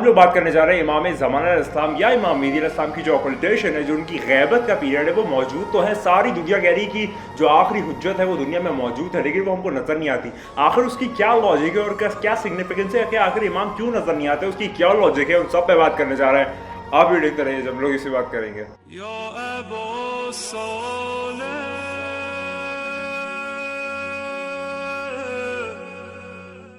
लोग बात करने जा रहे हैं इमाम ज़मान अलैहिस्सलाम या इमाम मेहदी अलैहिस्सलाम की जो ऑकल्टेशन है, जो उनकी गैबत का पीरियड है, वो मौजूद तो है। सारी दुनिया कह रही कि जो आखिरी हुज्जत है वो दुनिया में मौजूद है, लेकिन वो हमको नज़र नहीं आती। आखिर उसकी क्या लॉजिक है और क्या सिग्निफिकेंस है कि आखिर इमाम क्यों नज़र नहीं आते, उसकी क्या लॉजिक है, उन सब पे बात करने जा रहे हैं। आप भी देखते रहिए, जब लोग इसी बात करेंगे।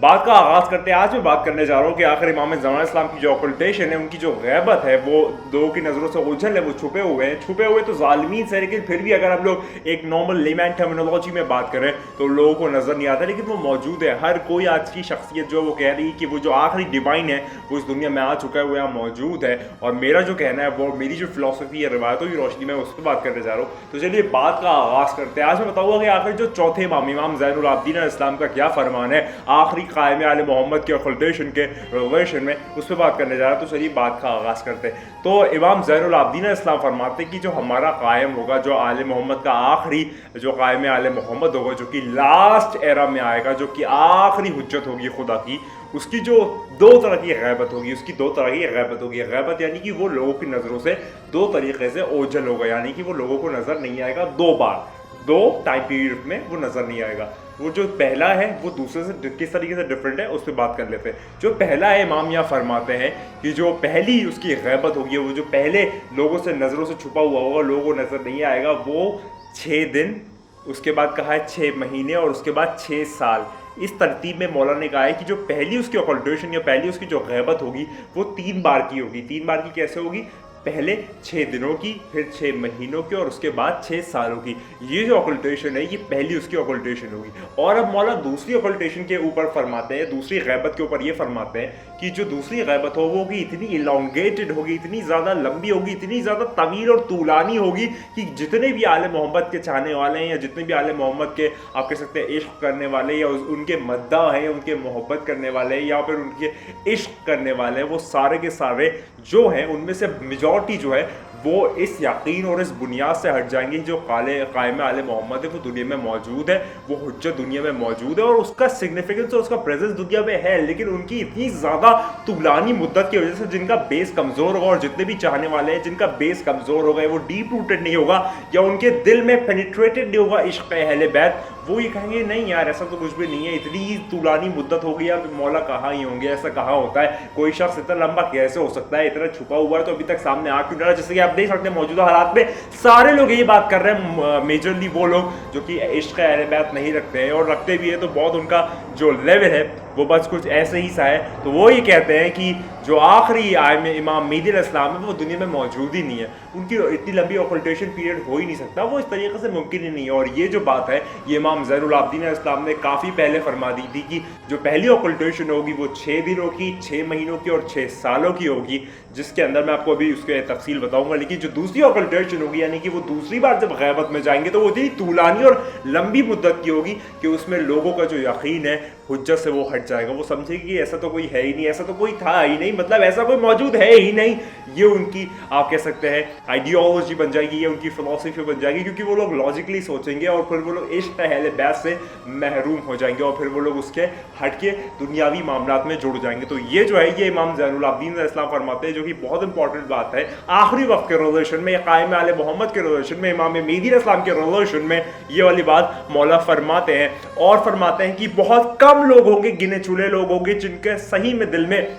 बात का आगाज़ करते हैं। आज मैं बात करने जा रहा हूँ कि आखिर इमाम ज़मान इस्लाम की जो ऑकल्टेशन है, उनकी जो गैबत है, वो लोगों की नज़रों से उलझन है, वो छुपे हुए तो ज़ालिमीन से, लेकिन फिर भी अगर हम लोग एक नॉर्मल लेमैन टर्मिनोलॉजी में बात करें तो लोगों को नज़र नहीं आता, लेकिन वो मौजूद है। हर कोई आज की शख्सियत जो वो कह रही है कि वो जो आखिरी डिवाइन है वो इस दुनिया में आ चुका है, वो यहाँ मौजूद है। और मेरा जो कहना है, वो मेरी जो फिलॉसफी है रिवायतों की रोशनी में, उस पर बात करने जा रहा हूँ। तो चलिए बात का आगाज़ करते हैं। आज मैं बताऊँगा कि आखिर जो चौथे इमाम, इमाम ज़ैनुल आबिदीन अलैहिस्सलाम का क्या फरमान है आखिरी कायम आले मोहम्मद के ऑकल्टेशन के रिलेशन में, उस पर बात करने जा रहा है। तो चलिए बात का आगाज़ करते हैं। तो इमाम ज़ैनुल आबिदीन अलैहिस्सलाम फरमाते हैं कि जो हमारा कायम होगा, जो आले मोहम्मद का आखिरी जो कायम आले मोहम्मद होगा, जो कि लास्ट एरा में आएगा, जो कि आखिरी हुज्जत होगी खुदा की, उसकी जो दो तरह की गैबत होगी, उसकी दो तरह की गैबत होगी। गैबत यानी कि वो लोगों की नज़रों से दो तरीके से ओझल होगा, यानी कि वो लोगों को नज़र नहीं आएगा दो बार, दो टाइम पीरियड में वो नज़र नहीं आएगा। वो जो पहला है वो दूसरे से किस तरीके से डिफरेंट है, उस पर बात कर लेते हैं। जो पहला है, इमाम यहाँ फरमाते हैं कि जो पहली उसकी गैबत होगी, वो जो पहले लोगों से नज़रों से छुपा हुआ होगा, लोगों को नज़र नहीं आएगा, वो 6 दिन, उसके बाद कहा है 6 महीने और उसके बाद 6 साल। इस तरतीब में मौला ने कहा है कि जो पहली उसकी ऑकल्टेशन या पहली उसकी जो गैबत होगी वो 3 बार की होगी। 3 बार की कैसे होगी? पहले 6 दिनों की, फिर 6 महीनों की और उसके बाद 6 सालों की। ये जो ऑकल्टेशन है, ये पहली उसकी ऑकल्टेशन होगी। और अब मौला दूसरी ऑकल्टेशन के ऊपर फरमाते हैं, दूसरी गैबत के ऊपर ये फरमाते हैं कि जो दूसरी गैबत हो वो इतनी इलॉन्गेटेड होगी, इतनी ज़्यादा लंबी होगी, इतनी ज़्यादा तवील और तूलानी होगी कि जितने भी आले मोहम्मद के चाहने वाले हैं या जितने भी आले मोहम्मद के आप कह सकते हैं इश्क करने वाले या उनके मद्दा हैं, उनके मोहब्बत करने वाले हैं या फिर उनके इश्क करने वाले हैं, वो सारे के सारे जो हैं उनमें से मेजॉरिटी जो है वो इस यकीन और इस बुनियाद से हट जाएंगे जो कायम आले मोहम्मद है वो दुनिया में मौजूद है, वो हुज्जत दुनिया में मौजूद है और उसका सिग्निफिकेंस और उसका प्रेजेंस दुनिया में है। लेकिन उनकी इतनी ज़्यादा तुलानी मुद्दत की वजह से जिनका बेस कमज़ोर होगा और जितने भी चाहने वाले हैं जिनका बेस कमज़ोर होगा, वो डीप रूटेड नहीं होगा या उनके दिल में पेनिट्रेटेड नहीं होगा इश्क़ अहले बैत, वो ये कहेंगे नहीं यार ऐसा तो कुछ भी नहीं है, इतनी तुलानी मुद्दत हो गई, अब मौला कहाँ ही होंगे, ऐसा कहाँ होता है, कोई शख्स इतना लंबा कैसे हो सकता है, इतना छुपा हुआ है तो अभी तक सामने आ क्यों रहा है। जैसे कि आप देख सकते हैं मौजूदा हालात में सारे लोग यही बात कर रहे हैं, मेजरली वो लोग जो कि इश्क़ अहले बैत नहीं रखते हैं और रखते भी है तो बहुत उनका जो लेवल है वो बस कुछ ऐसे ही सा है। तो वो ये कहते हैं कि जो आखिरी आयम इमाम मेहदी अलैहिस्सलाम है वो दुनिया में मौजूद ही नहीं है, उनकी इतनी लंबी ऑकल्टेशन पीरियड हो ही नहीं सकता, वो इस तरीके से मुमकिन ही नहीं है। और ये जो बात है ये इमाम ज़ैनुल आबिदीन अलैहिस्सलाम ने काफ़ी पहले फरमा दी थी कि जो पहली ऑकल्टेशन होगी वो 6 दिनों की, 6 महीनों की और 6 सालों की होगी, जिसके अंदर मैं आपको अभी उसके तफसील बताऊंगा। लेकिन जो दूसरी ऑकल्टेशन होगी यानी कि वो दूसरी बार जब गैबत में जाएंगे तो वो इतनी तूलानी और लंबी मुद्दत की होगी कि उसमें लोगों का जो यकीन है हुज्जत से वो हट जाएगा, वो समझेगी कि ऐसा तो कोई है ही नहीं, ऐसा तो कोई था ही नहीं, मतलब ऐसा कोई मौजूद है ही नहीं। ये उनकी आप कह सकते हैं आइडियोलॉजी बन जाएगी, ये उनकी फिलॉसफी बन जाएगी, क्योंकि वो लोग लॉजिकली सोचेंगे और फिर वो लोग इश्क़ अहले बैत से महरूम हो जाएंगे और फिर वो लोग उसके हट के दुनियावी मामलात में जुड़ जाएंगे। तो ये जो है ये इमाम ज़ैनुल आबिदीन अलैहिस्सलाम फरमाते हैं, जो कि बहुत इंपॉर्टेंट बात है आखिरी वक्त के रिलेशन में, कायम आले मोहम्मद के रिलेशन में, इमाम मेहदी अलैहिस्सलाम के रिलेशन में ये वाली बात मौला फरमाते हैं। और फरमाते हैं कि बहुत कम लोग होंगे, गिने चुने लोग होंगे जिनके सही में दिल में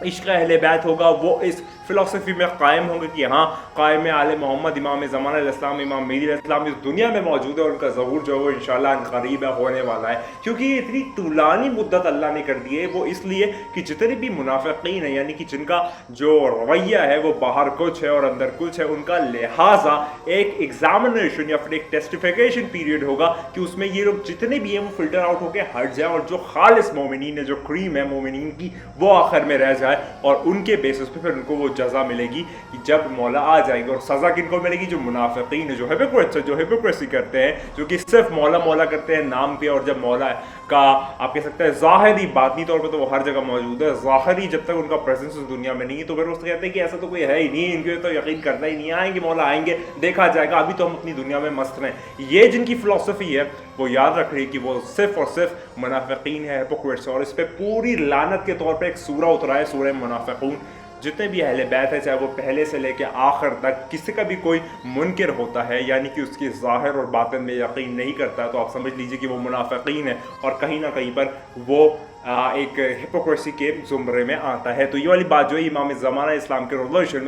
इश्क़ अहले बैत होगा, वो इस फिलॉसफी में कायम होंगे कि हाँ कायम आले मोहम्मद इमाम ज़मान अलैहिस्सलाम इमाम मेहदी अलैहिस्सलाम इस दुनिया में मौजूद है और उनका ज़हूर जो है वो इंशाअल्लाह क़रीब होने वाला है। क्योंकि ये इतनी तुलानी मुद्दत अल्लाह ने कर दी है, वो इसलिए कि जितने भी मुनाफ़िक़ीन हैं यानी कि जिनका जो रवैया है वो बाहर कुछ है और अंदर कुछ है, उनका लिहाजा एक एग्जामिनेशन या फिर एक टेस्टिफिकेशन पीरियड होगा कि उसमें ये लोग जितने भी हैं वो फिल्टर आउट होकर हट जाए और जो खालिस मोमिनीन है, जो क्रीम है मोमिनीन की, वो आखिर में रह जाए और उनके बेसिस पे फिर उनको वो जज़ा मिलेगी कि जब मौला आ जाएंगे। और सज़ा किनको मिलेगी? जो मुनाफिकीन है, जो हिपोक्रेसी करते हैं, जो कि सिर्फ मौला मौला करते हैं नाम पे, और जब मौला का आप कह सकते हैं ज़ाहिरी बातनी तौर पे तो वो हर जगह मौजूद है, ज़ाहिरी जब तक उनका प्रेजेंस इस दुनिया में नहीं है तो फिर वो कहते हैं कि ऐसा तो कोई है ही नहीं, इनके तो यकीन करना ही नहीं, आएंगे मौला आएंगे, देखा जाएगा, अभी तो हम अपनी दुनिया में मस्त रहें। ये जिनकी फ़िलॉसफी है वो याद रख रही कि वो सिर्फ और सिर्फ मुनाफिकीन है, हिपोक्रेट्स। और इस पर पूरी लानत के तौर पर एक सूरा उतरा है, सूरह मुनाफिकून। जितने भी अहले बैत है, चाहे वो पहले से लेके आखिर तक, किसी का भी कोई मुनकिर होता है यानी कि उसकी ज़ाहिर और बातिन में यकीन नहीं करता, तो आप समझ लीजिए कि वो मुनाफिकीन है और कहीं ना कहीं पर वो एक हिपोक्रेसी के ज़ुमरे में आता है। तो ये वाली बात जो है इमाम ज़माना इस्लाम के रेवोल्यूशन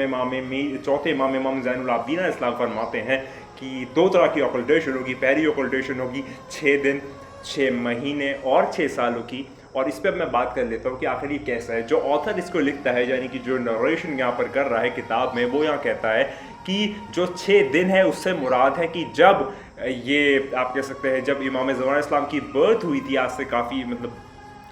में चौथे इमाम ज़ैनुल आबिदीन इस्लाम फरमाते हैं कि दो तरह की ऑकल्टेशन होगी। पहली ऑकल्टेशन होगी 6 दिन, 6 महीने और 6 सालों की। और इस पर मैं बात कर लेता हूँ कि आखिर ये कैसा है। जो ऑथर इसको लिखता है यानी कि जो नरेशन यहाँ पर कर रहा है किताब में, वो यहाँ कहता है कि जो 6 दिन है उससे मुराद है कि जब ये आप कह सकते हैं जब इमाम ज़माना इस्लाम की बर्थ हुई थी, आज से काफ़ी मतलब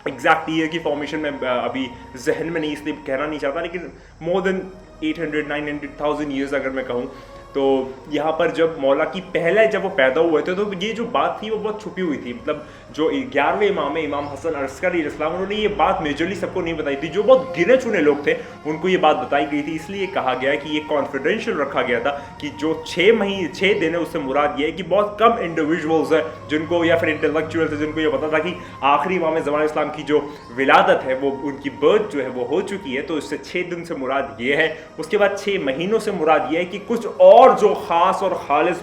एग्जैक्ट ईयर की फॉर्मेशन में अभी जहन में नहीं, इसलिए कहना नहीं चाहता, लेकिन मोर देन 800-900,000 ईयर्स अगर मैं कहूँ तो यहाँ पर जब मौला की पहले जब वो पैदा हुए थे तो ये जो बात थी वो बहुत छुपी हुई थी। मतलब जो 11वें इमाम है, इमाम हसन अस्करी अलैहिस्सलाम, उन्होंने ये बात मेजरली सबको नहीं बताई थी। जो बहुत गिने चुने लोग थे उनको ये बात बताई गई थी, इसलिए कहा गया कि ये कॉन्फिडेंशियल रखा गया था कि जो 6 दिन है उससे मुराद ये है कि बहुत कम इंडिविजुअल्स हैं जिनको, या फिर इंटेलेक्चुअल्स हैं जिनको ये पता था कि आखिरी इमाम ज़माना इस्लाम की जो विलादत है वो उनकी बर्थ जो है वो हो चुकी है, तो इससे 6 दिन से मुराद ये है। उसके बाद 6 महीनों से मुराद ये है कि कुछ और जो ख़ास और खालिस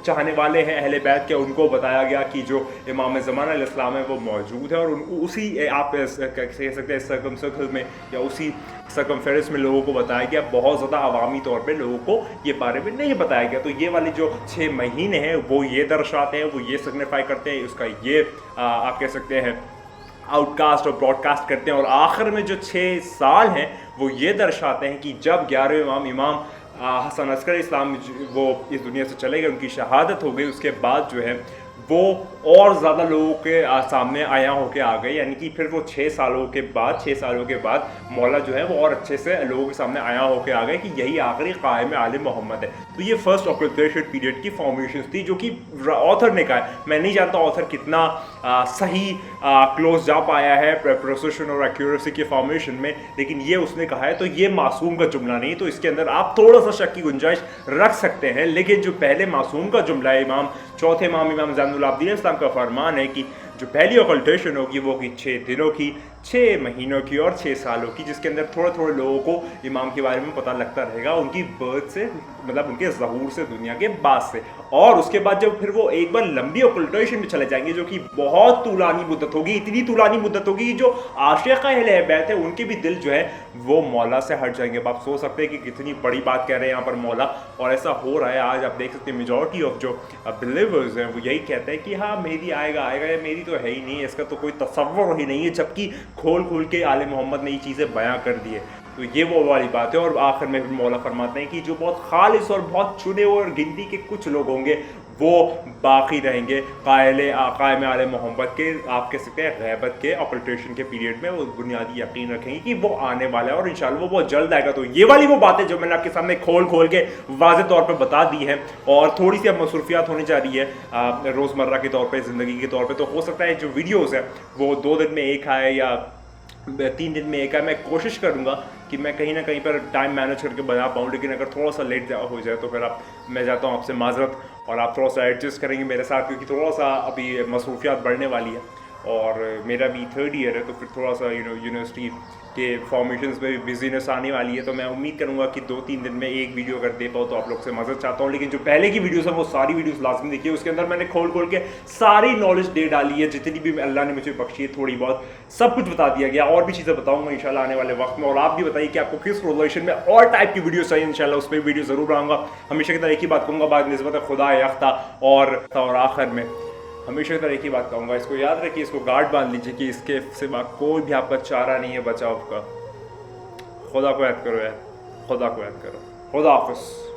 चाहने वाले हैं अहले बैत के, उनको बताया गया कि जो इमाम ज़माना इस्लाम है वो मौजूद है, और उसी आप कह सकते हैं सर्कमसर्कल में या उसी सर्कमफेरेंस में लोगों को बताया गया। बहुत ज़्यादा अवामी तौर पे लोगों को ये बारे में नहीं बताया गया। तो ये वाले जो 6 महीने हैं वो ये दर्शाते हैं, वो ये सिग्निफाई करते हैं, उसका ये आप कह सकते हैं आउटकास्ट और ब्रॉडकास्ट करते हैं। और आखिर में जो 6 साल हैं वो ये दर्शाते हैं कि जब 11वें इमाम हसन अस्करी इस्लाम वो इस दुनिया से चले गए, उनकी शहादत हो गई, उसके बाद जो है वो और ज़्यादा लोगों के सामने आया होके आ गए, यानी कि फिर वो 6 सालों के बाद मौला जो है वो और अच्छे से लोगों के सामने आया होके आ गए कि यही आखिरी कायम आले मोहम्मद है। तो ये फर्स्ट ऑक्यूपेशन पीरियड की फॉर्मेशन थी जो कि ऑथर ने कहा है। मैं नहीं जानता ऑथर कितना सही क्लोज जा पाया है प्रोसेशन और एक्यूरेसी के फॉर्मेशन में, लेकिन ये उसने कहा है। तो ये मासूम का जुमला नहीं, तो इसके अंदर आप थोड़ा सा शक की गुंजाइश रख सकते हैं, लेकिन जो पहले मासूम का जुमला है चौथे इमाम ज़ैनुल आबिदीन इस्लाम का फरमान है कि जो पहली ऑकल्टेशन होगी वो होगी 6 दिनों की, 6 महीनों की और 6 सालों की, जिसके अंदर थोड़े थोड़े लोगों को इमाम के बारे में पता लगता रहेगा उनकी बर्थ से, मतलब उनके ज़हूर से, दुनिया के बाद से। और उसके बाद जब फिर वो एक बार लंबी ऑकल्टेशन में चले जाएंगे जो कि बहुत तूलानी मुद्दत होगी, इतनी तूलानी मुद्दत होगी कि जो आशिक़ अहले बैत है उनके भी दिल जो है वो मौला से हट जाएंगे। अब आप सोच सकते हैं कि कितनी बड़ी बात कह रहे हैं यहाँ पर मौला, और ऐसा हो रहा है। आज आप देख सकते हैं मेजॉरिटी ऑफ जो बिलीवर्स हैं वो यही कहते हैं कि हाँ मेहदी आएगा, या मेहदी तो है ही नहीं, इसका तो कोई तसव्वुर ही नहीं है, जबकि खोल के आले मोहम्मद ने ये चीज़ें बयां कर दी है। तो ये वो वाली बात है। और आखिर में मौला फरमाते हैं कि जो बहुत खालिस और बहुत चुने और गिनती के कुछ लोग होंगे वो बाकी रहेंगे कायम आले मोहम्मद के, आप कह सकते हैं गैबत के ऑकल्टेशन के पीरियड में। वो बुनियादी यकीन रखेंगे कि वो आने वाला है और इंशाल्लाह वो बहुत जल्द आएगा। तो ये वाली वो बातें जो मैंने आपके सामने खोल के वाज़ेह तौर पर बता दी है, और थोड़ी सी अब मसरूफियात होने जा रही है रोज़मर्रा के तौर पर, ज़िंदगी के तौर पर। तो हो सकता है जो वीडियोज़ है वो 2 दिन में एक आए या 3 दिन में एक है। मैं कोशिश करूँगा कि मैं कहीं ना कहीं पर टाइम मैनेज करके बना पाऊँ, लेकिन अगर थोड़ा सा लेट हो जाए तो फिर मैं चाहता हूँ आपसे माजरत, और आप थोड़ा सा एडजस्ट करेंगे मेरे साथ, क्योंकि थोड़ा सा अभी मसरूफियात बढ़ने वाली है और मेरा भी 3rd ईयर है, तो फिर थोड़ा सा यूनिवर्सिटी के फॉर्मेशंस में भी बिजीनेस आने वाली है। तो मैं उम्मीद करूँगा कि 2-3 दिन में एक वीडियो अगर दे पाऊँ तो आप लोग से मदद चाहता हूँ। लेकिन जो पहले की वीडियोस हैं वो सारी वीडियोस लाजमी देखिए, उसके अंदर मैंने खोल के सारी नॉलेज दे डाली है, जितनी भी अल्लाह ने मुझे बख्शी है, थोड़ी बहुत सब कुछ बता दिया गया। और भी चीज़ें बताऊँगा इंशाल्लाह आने वाले वक्त में। और आप भी बताइए कि आपको किस रिलेशन में और टाइप की वीडियो चाहिए, इंशाल्लाह उस पर वीडियो ज़रूर आऊँगा। हमेशा की तरह एक ही बात कहूँगा, बाद निस्बत खुदा यख्ता, और आखिर में हमेशा की तरह एक ही बात कहूँगा, इसको याद रखिए, इसको गार्ड बांध लीजिए कि इसके सिवा कोई भी आपका चारा नहीं है बचाव का। खुदा को याद करो यार, खुदा को याद करो। खुदा हाफ़िज़।